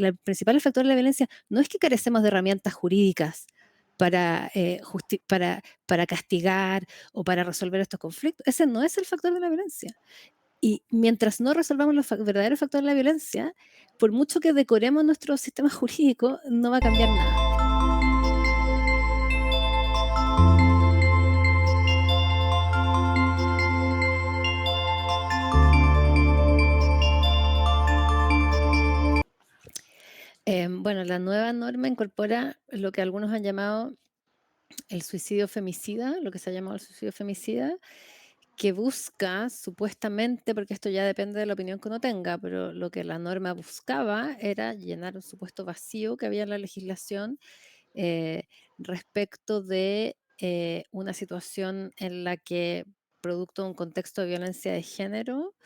el principal factor de la violencia no es que carecemos de herramientas jurídicas para, para castigar o para resolver estos conflictos. Ese no es el factor de la violencia. Y mientras no resolvamos los verdaderos factores de la violencia, por mucho que decoremos nuestro sistema jurídico, no va a cambiar nada. Bueno, la nueva norma incorpora lo que algunos han llamado el suicidio femicida, lo que se ha llamado el suicidio femicida, que busca supuestamente, porque esto ya depende de la opinión que uno tenga, pero lo que la norma buscaba era llenar un supuesto vacío que había en la legislación eh, respecto de una situación en la que, producto de un contexto de violencia de género,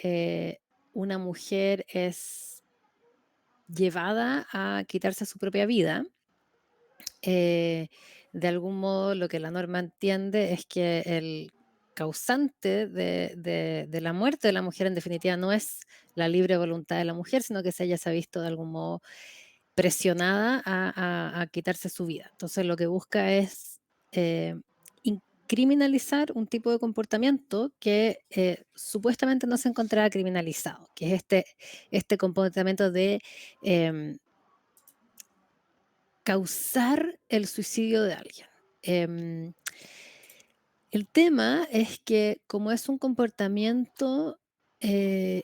eh, una mujer es llevada a quitarse su propia vida. De algún modo, lo que la norma entiende es que el causante de la muerte de la mujer, en definitiva, no es la libre voluntad de la mujer, sino que se ella se ha visto de algún modo presionada a quitarse su vida. Entonces, lo que busca es eh, criminalizar un tipo de comportamiento que supuestamente no se encontraba criminalizado, que es este comportamiento de em, causar el suicidio de alguien. Em, el tema es que como es un comportamiento eh,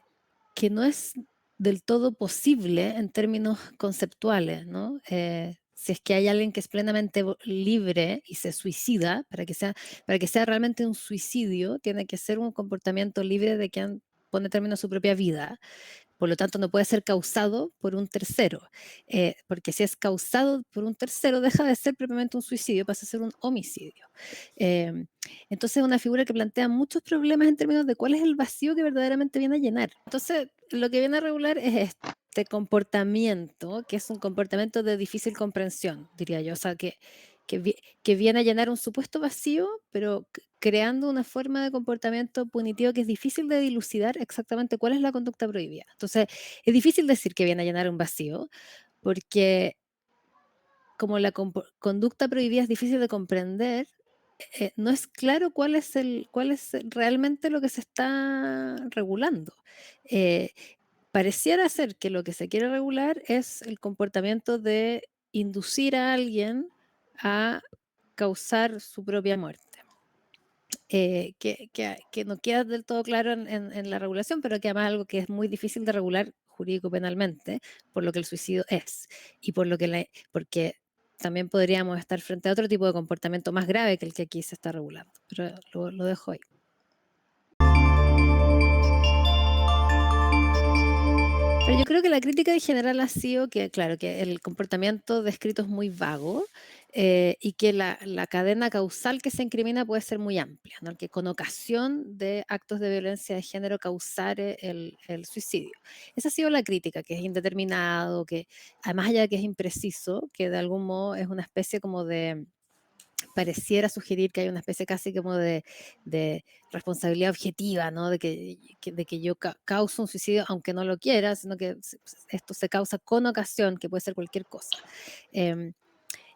que no es del todo posible en términos conceptuales, ¿no? Si es que hay alguien que es plenamente libre y se suicida, para que sea realmente un suicidio, tiene que ser un comportamiento libre de quien pone término a su propia vida. Por lo tanto, no puede ser causado por un tercero, porque si es causado por un tercero, deja de ser propiamente un suicidio, pasa a ser un homicidio. Eh, entonces, es una figura que plantea muchos problemas en términos de cuál es el vacío que verdaderamente viene a llenar. Entonces, lo que viene a regular es este comportamiento, que es un comportamiento de difícil comprensión, diría yo, o sea, que viene a llenar un supuesto vacío, pero creando una forma de comportamiento punitivo que es difícil de dilucidar exactamente cuál es la conducta prohibida. Entonces, es difícil decir que viene a llenar un vacío, porque como la conducta prohibida es difícil de comprender, no es claro cuál es realmente lo que se está regulando. Eh, Pareciera ser que lo que se quiere regular es el comportamiento de inducir a alguien a causar su propia muerte. Que no queda del todo claro en la regulación, pero que además es algo que es muy difícil de regular jurídico-penalmente, por lo que el suicidio es, y porque también podríamos estar frente a otro tipo de comportamiento más grave que el que aquí se está regulando. Pero lo dejo ahí. Pero yo creo que la crítica en general ha sido que, claro, que el comportamiento descrito es muy vago y que la cadena causal que se incrimina puede ser muy amplia, ¿no? Que con ocasión de actos de violencia de género causar el suicidio. Esa ha sido la crítica, que es indeterminado, que además allá de que es impreciso, que de algún modo es una especie como de pareciera sugerir que hay una especie casi como de responsabilidad objetiva, ¿no? De que yo causo un suicidio aunque no lo quiera, sino que esto se causa con ocasión, que puede ser cualquier cosa. Em,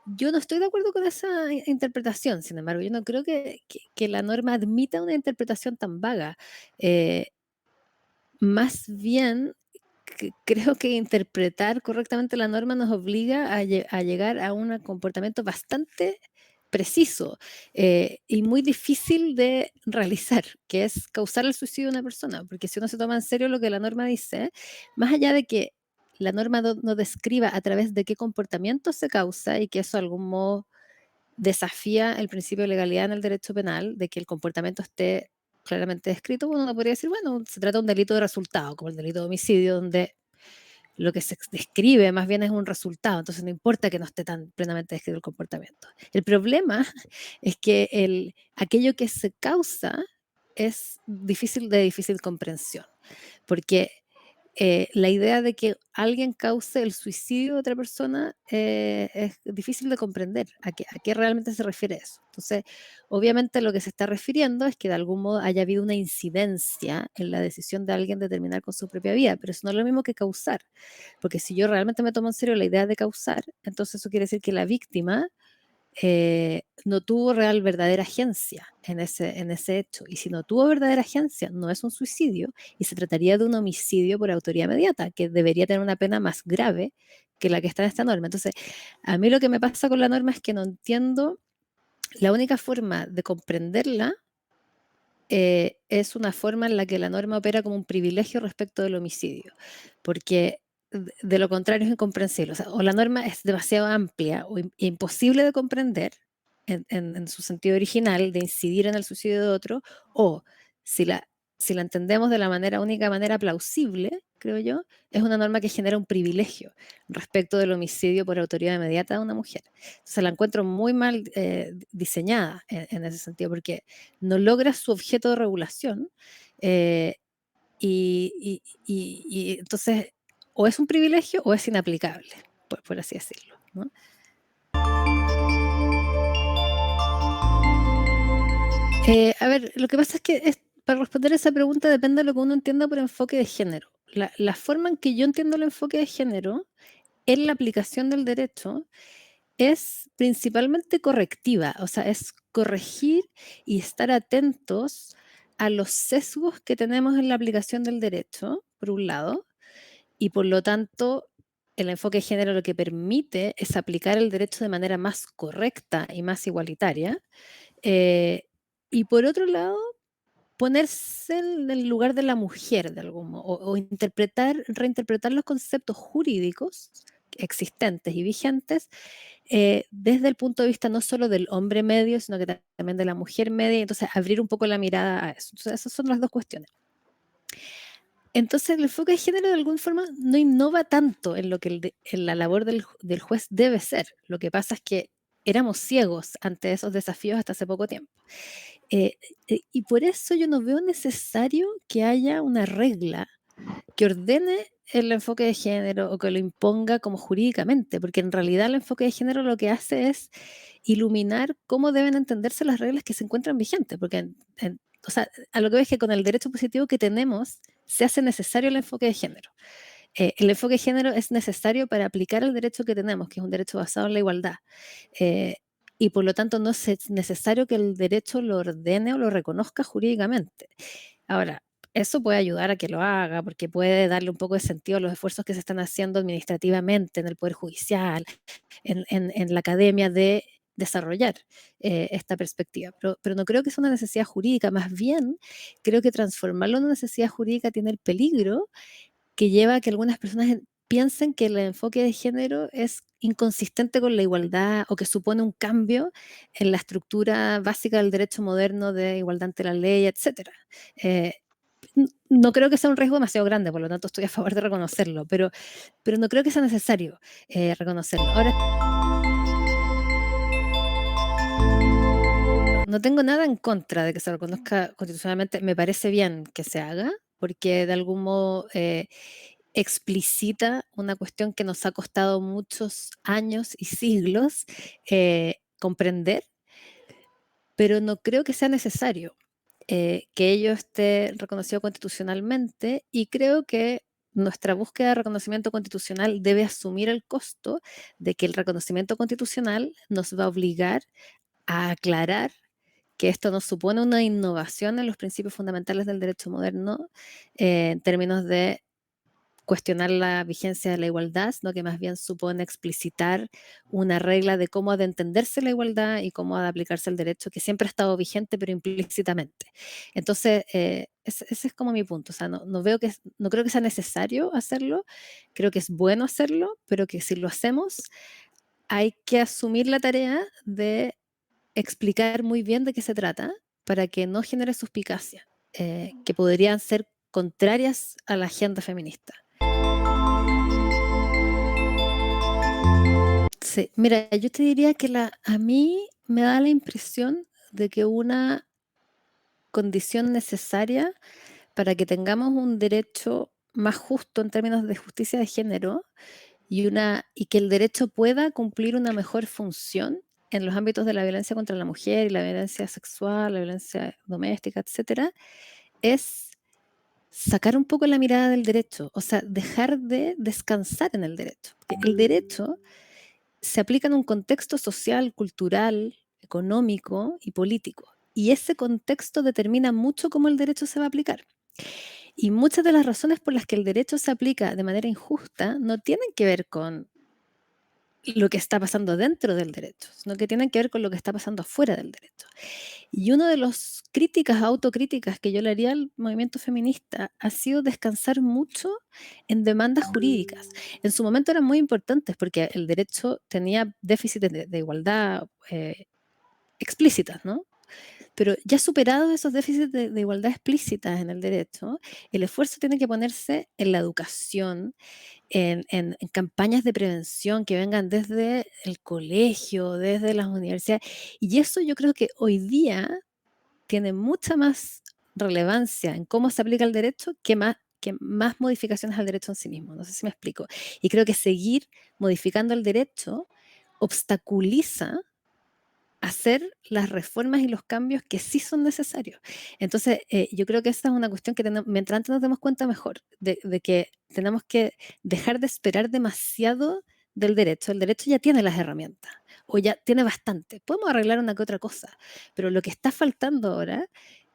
yo no estoy de acuerdo con esa interpretación, sin embargo, yo no creo que la norma admita una interpretación tan vaga. Eh, Más bien, creo que interpretar correctamente la norma nos obliga a llegar a un comportamiento bastante preciso y muy difícil de realizar, que es causar el suicidio de una persona, porque si uno se toma en serio lo que la norma dice, más allá de que la norma no describa a través de qué comportamiento se causa y que eso de algún modo desafía el principio de legalidad en el derecho penal, de que el comportamiento esté claramente descrito, uno podría decir, bueno, se trata de un delito de resultado, como el delito de homicidio, donde lo que se describe más bien es un resultado, entonces no importa que no esté tan plenamente descrito el comportamiento. El problema es que aquello que se causa es de difícil comprensión, porque la idea de que alguien cause el suicidio de otra persona es difícil de comprender. ¿A qué realmente se refiere eso? Entonces, obviamente lo que se está refiriendo es que de algún modo haya habido una incidencia en la decisión de alguien de terminar con su propia vida, pero eso no es lo mismo que causar, porque si yo realmente me tomo en serio la idea de causar, entonces eso quiere decir que la víctima no tuvo verdadera agencia en ese hecho. Y si no tuvo verdadera agencia, no es un suicidio y se trataría de un homicidio por autoría inmediata, que debería tener una pena más grave que la que está en esta norma. Entonces, a mí lo que me pasa con la norma es que no entiendo, la única forma de comprenderla es una forma en la que la norma opera como un privilegio respecto del homicidio, porque de lo contrario es incomprensible. O sea, o la norma es demasiado amplia o imposible de comprender en su sentido original, de incidir en el suicidio de otro, o si la, si la entendemos de la única manera plausible, creo yo, es una norma que genera un privilegio respecto del homicidio por autoridad inmediata de una mujer. Entonces la encuentro muy mal diseñada en ese sentido, porque no logra su objeto de regulación eh, y entonces o es un privilegio o es inaplicable, por así decirlo, ¿no? A ver, lo que pasa es que para responder esa pregunta depende de lo que uno entienda por enfoque de género. La forma en que yo entiendo el enfoque de género en la aplicación del derecho es principalmente correctiva, o sea, es corregir y estar atentos a los sesgos que tenemos en la aplicación del derecho, por un lado, y por lo tanto, el enfoque de género lo que permite es aplicar el derecho de manera más correcta y más igualitaria. eh, y por otro lado, ponerse en el lugar de la mujer de algún modo, o reinterpretar los conceptos jurídicos existentes y vigentes desde el punto de vista no solo del hombre medio, sino que también de la mujer media, entonces abrir un poco la mirada a eso. Entonces, esas son las dos cuestiones. Entonces, el enfoque de género de alguna forma no innova tanto en lo que en la labor del juez debe ser. Lo que pasa es que éramos ciegos ante esos desafíos hasta hace poco tiempo. Eh, y por eso yo no veo necesario que haya una regla que ordene el enfoque de género o que lo imponga como jurídicamente, porque en realidad el enfoque de género lo que hace es iluminar cómo deben entenderse las reglas que se encuentran vigentes, porque o sea, a lo que ves que con el derecho positivo que tenemos se hace necesario el enfoque de género. El enfoque de género es necesario para aplicar el derecho que tenemos, que es un derecho basado en la igualdad. Eh, y por lo tanto no es necesario que el derecho lo ordene o lo reconozca jurídicamente. Ahora, eso puede ayudar a que lo haga, porque puede darle un poco de sentido a los esfuerzos que se están haciendo administrativamente en el Poder Judicial, en la academia de desarrollar esta perspectiva. Pero no creo que sea una necesidad jurídica, más bien creo que transformarlo en una necesidad jurídica tiene el peligro que lleva a que algunas personas piensen que el enfoque de género es inconsistente con la igualdad o que supone un cambio en la estructura básica del derecho moderno de igualdad ante la ley, etcétera. Eh, no creo que sea un riesgo demasiado grande, por lo tanto estoy a favor de reconocerlo, pero no creo que sea necesario reconocerlo. Ahora, no tengo nada en contra de que se reconozca constitucionalmente, me parece bien que se haga, porque de algún modo explicita una cuestión que nos ha costado muchos años y siglos comprender, pero no creo que sea necesario que ello esté reconocido constitucionalmente y creo que nuestra búsqueda de reconocimiento constitucional debe asumir el costo de que el reconocimiento constitucional nos va a obligar a aclarar que esto no supone una innovación en los principios fundamentales del derecho moderno en términos de cuestionar la vigencia de la igualdad, sino que más bien supone explicitar una regla de cómo ha de entenderse la igualdad y cómo ha de aplicarse el derecho, que siempre ha estado vigente, pero implícitamente. Entonces, ese es como mi punto. O sea, no creo que sea necesario hacerlo, creo que es bueno hacerlo, pero que si lo hacemos, hay que asumir la tarea de explicar muy bien de qué se trata para que no genere suspicacia, que podrían ser contrarias a la agenda feminista. Sí, mira, yo te diría que a mí me da la impresión de que una condición necesaria para que tengamos un derecho más justo en términos de justicia de género y que el derecho pueda cumplir una mejor función en los ámbitos de la violencia contra la mujer y la violencia sexual, la violencia doméstica, etcétera, es sacar un poco la mirada del derecho, o sea, dejar de descansar en el derecho. Porque el derecho se aplica en un contexto social, cultural, económico y político. Y ese contexto determina mucho cómo el derecho se va a aplicar. Y muchas de las razones por las que el derecho se aplica de manera injusta no tienen que ver con lo que está pasando dentro del derecho, sino que tienen que ver con lo que está pasando afuera del derecho. Y una de las críticas, autocríticas que yo le haría al movimiento feminista ha sido descansar mucho en demandas jurídicas. En su momento eran muy importantes porque el derecho tenía déficits de igualdad explícitas, ¿no? Pero ya superados esos déficits de igualdad explícitas en el derecho, el esfuerzo tiene que ponerse en la educación, en campañas de prevención que vengan desde el colegio, desde las universidades. Y eso yo creo que hoy día tiene mucha más relevancia en cómo se aplica el derecho que más modificaciones al derecho en sí mismo. No sé si me explico. Y creo que seguir modificando el derecho obstaculiza hacer las reformas y los cambios que sí son necesarios. Entonces, yo creo que esa es una cuestión que mientras antes nos demos cuenta mejor, de que tenemos que dejar de esperar demasiado del derecho. El derecho ya tiene las herramientas, o ya tiene bastante. Podemos arreglar una que otra cosa, pero lo que está faltando ahora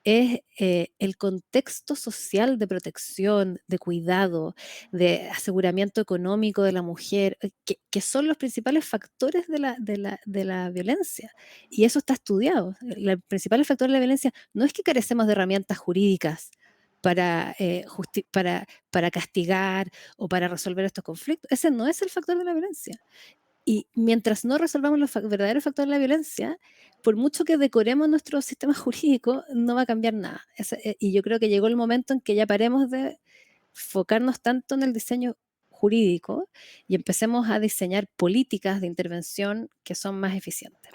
es el contexto social de protección, de cuidado, de aseguramiento económico de la mujer, que son los principales factores de la violencia. Y eso está estudiado. El principal factor de la violencia no es que carecemos de herramientas jurídicas para castigar o para resolver estos conflictos. Ese no es el factor de la violencia. Y mientras no resolvamos los verdaderos factores de la violencia, por mucho que decoremos nuestro sistema jurídico, no va a cambiar nada. Y yo creo que llegó el momento en que ya paremos de enfocarnos tanto en el diseño jurídico y empecemos a diseñar políticas de intervención que son más eficientes.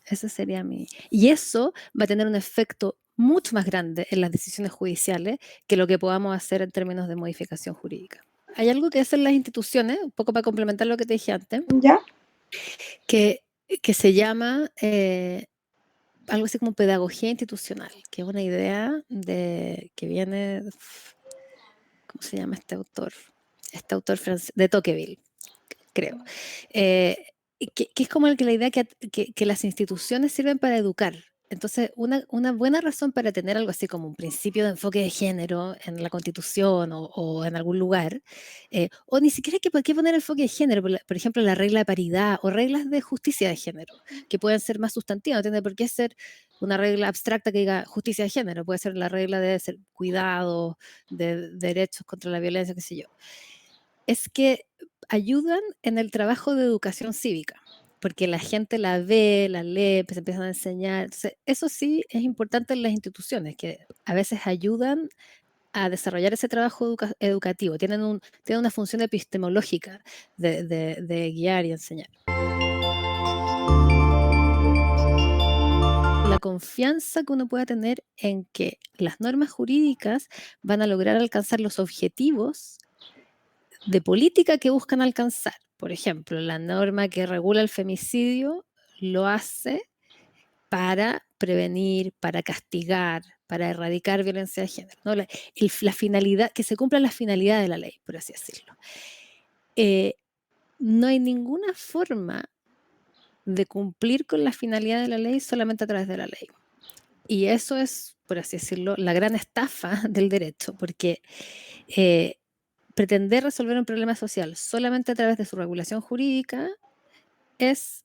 Ese sería mi... Y eso va a tener un efecto mucho más grande en las decisiones judiciales que lo que podamos hacer en términos de modificación jurídica. Hay algo que hacen las instituciones, un poco para complementar lo que te dije antes, ¿Ya? que se llama algo así como pedagogía institucional, que es una idea que viene, ¿cómo se llama este autor? Este autor francés, de Tocqueville, creo. Que es como la idea que las instituciones sirven para educar. Entonces, una buena razón para tener algo así como un principio de enfoque de género en la Constitución o en algún lugar, o ni siquiera que por qué poner enfoque de género, por ejemplo, la regla de paridad o reglas de justicia de género, que pueden ser más sustantivas, no tiene por qué ser una regla abstracta que diga justicia de género, puede ser la regla de ser cuidado, de derechos contra la violencia, qué sé yo. Es que ayudan en el trabajo de educación cívica, porque la gente la ve, la lee, pues empiezan a enseñar. Entonces, eso sí es importante en las instituciones, que a veces ayudan a desarrollar ese trabajo educativo, tienen una función epistemológica de guiar y enseñar. La confianza que uno pueda tener en que las normas jurídicas van a lograr alcanzar los objetivos de política que buscan alcanzar. Por ejemplo, la norma que regula el femicidio lo hace para prevenir, para castigar, para erradicar violencia de género, ¿no? La finalidad, que se cumpla la finalidad de la ley, por así decirlo. No hay ninguna forma de cumplir con la finalidad de la ley solamente a través de la ley. Y eso es, por así decirlo, la gran estafa del derecho, porque pretender resolver un problema social solamente a través de su regulación jurídica es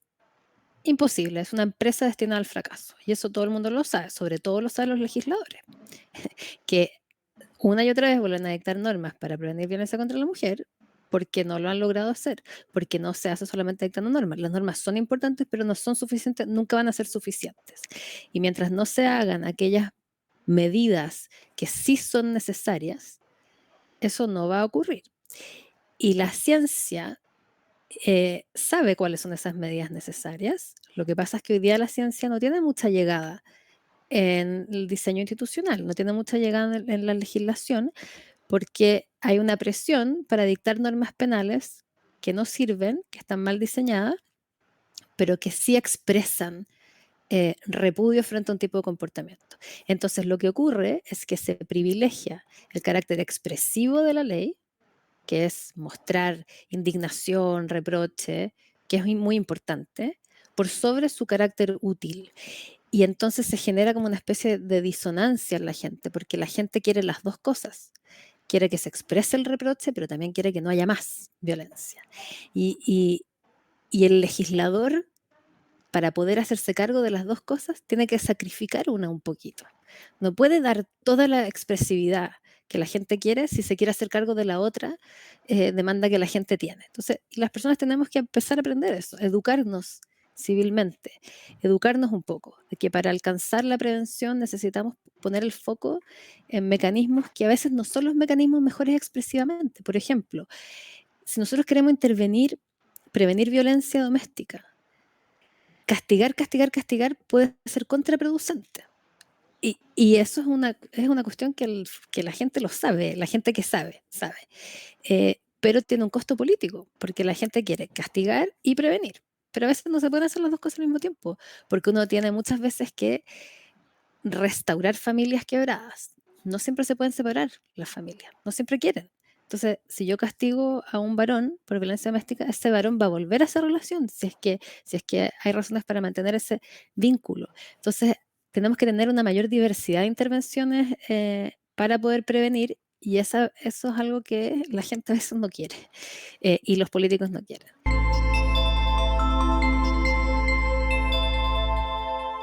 imposible, es una empresa destinada al fracaso. Y eso todo el mundo lo sabe, sobre todo lo saben los legisladores, que una y otra vez vuelven a dictar normas para prevenir violencia contra la mujer porque no lo han logrado hacer, porque no se hace solamente dictando normas. Las normas son importantes, pero no son suficientes, nunca van a ser suficientes. Y mientras no se hagan aquellas medidas que sí son necesarias, eso no va a ocurrir. Y la ciencia sabe cuáles son esas medidas necesarias. Lo que pasa es que hoy día la ciencia no tiene mucha llegada en el diseño institucional, no tiene mucha llegada en la legislación, porque hay una presión para dictar normas penales que no sirven, que están mal diseñadas, pero que sí expresan repudio frente a un tipo de comportamiento. Entonces, lo que ocurre es que se privilegia el carácter expresivo de la ley, que es mostrar indignación, reproche, que es muy importante, por sobre su carácter útil. Y entonces se genera como una especie de disonancia en la gente, porque la gente quiere las dos cosas. Quiere que se exprese el reproche, pero también quiere que no haya más violencia. Y, y- y el legislador, para poder hacerse cargo de las dos cosas, tiene que sacrificar una un poquito. No puede dar toda la expresividad que la gente quiere si se quiere hacer cargo de la otra demanda que la gente tiene. Entonces, las personas tenemos que empezar a aprender eso, educarnos civilmente, educarnos un poco, de que para alcanzar la prevención necesitamos poner el foco en mecanismos que a veces no son los mecanismos mejores expresivamente. Por ejemplo, si nosotros queremos intervenir, prevenir violencia doméstica, castigar, castigar, castigar puede ser contraproducente. Y eso es una cuestión que la gente lo sabe, la gente que sabe, sabe. Pero tiene un costo político, porque la gente quiere castigar y prevenir. Pero a veces no se pueden hacer las dos cosas al mismo tiempo, porque uno tiene muchas veces que restaurar familias quebradas. No siempre se pueden separar las familias, no siempre quieren. Entonces, si yo castigo a un varón por violencia doméstica, ese varón va a volver a esa relación si es que hay razones para mantener ese vínculo. Entonces, tenemos que tener una mayor diversidad de intervenciones para poder prevenir y eso es algo que la gente a veces no quiere y los políticos no quieren.